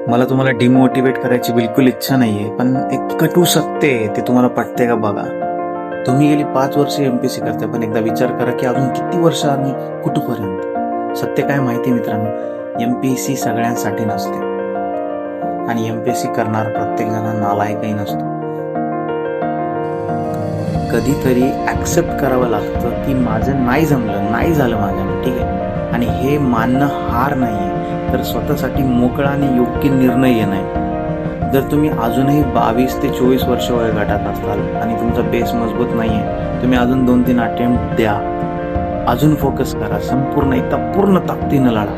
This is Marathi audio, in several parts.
मला तुम्हाला डिमोटिवेट करायची बिलकुल इच्छा नाहीये, पण एक कटू सत्य आहे ते तुम्हाला पटते का बघा. तुम्ही गेली 5 वर्ष एमपीएससी करताय, पण एकदा विचार करा की अजून किती वर्ष आणि कुठपर्यंत. सत्य काय माहिती मित्रांनो, एमपीएससी सगळ्यांसाठी नसते आणि एमपीएससी करणार प्रत्येक जण नालायकही नसतो. कधीतरी ऍक्सेप्ट करावं लागतं की माझं नाही जमलं, नाही झालं माझ्यानं, ठीक आहे. आणि हे मानणं हार नाहीये, तर स्वतःसाठी मोकळा आणि योग्य निर्णय घेणं आहे. जर तुम्ही अजूनही 22 ते 24 वर्ष वयोगटात असाल आणि तुमचा बेस मजबूत नाहीये, तुम्ही अजून 2-3 अटेम्प्ट द्या, अजून फोकस करा, संपूर्ण एकदा पूर्ण ताकदीनं लढा,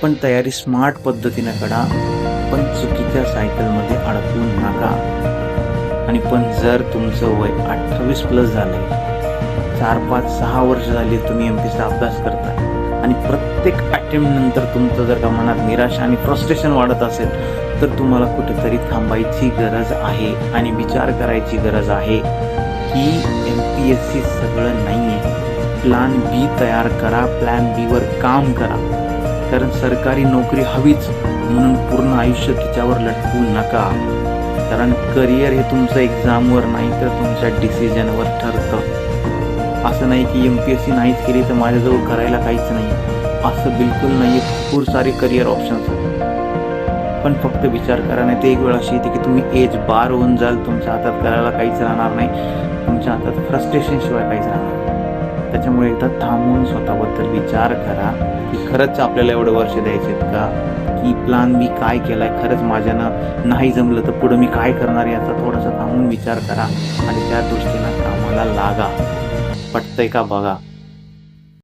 पण तयारी स्मार्ट पद्धतीनं करा, पण चुकीच्या सायकलमध्ये अडकू नका. आणि पण जर तुमचं वय 28 प्लस झालंय, 4-5-6 वर्ष झाली तुम्ही एमपीएससीचा अभ्यास करताय आणि प्रत्येक अटेम्प्ट नंतर तुमचं जर का मनात निराशा आणि फ्रस्ट्रेशन वाढत असेल, तर तुम्हाला कुठेतरी थांबायची गरज आहे आणि विचार करायची गरज आहे की एमपीएससी सगळं नाहीये. प्लॅन बी तयार करा, प्लॅन बी वर काम करा, कारण सरकारी नोकरी हवीच म्हणून पूर्ण आयुष्य तिच्यावर लटकू नका. कारण करिअर हे तुमचं एक्झामवर नाही तर तुमच्या डिसिजनवर ठरतं. असं नाही की एमपीएससी नाहीच केली तर माझ्याजवळ करायला काहीच नाही, असं बिलकुल नाही. भरपूर सारे करिअर ऑप्शन्स आहेत, पण फक्त विचार करा. नाही तर एक वेळ अशी येते की तुम्ही एज बार होऊन जाल, तुमच्या हातात करायला काहीच राहणार नाही, तुमच्या हातात फ्रस्ट्रेशन शिवाय काहीच राहणार नाही. त्याच्यामुळे एकदा थांबून स्वतःबद्दल विचार करा की खरंच आपल्याला एवढं वर्ष द्यायचे आहेत का, की प्लॅन मी काय केलाय, खरंच माझ्यानं नाही जमलं तर पुढं मी काय करणार याचा थोडासा थांबून विचार करा आणि त्या दृष्टीनं कामाला लागा. पटतंय का बघा.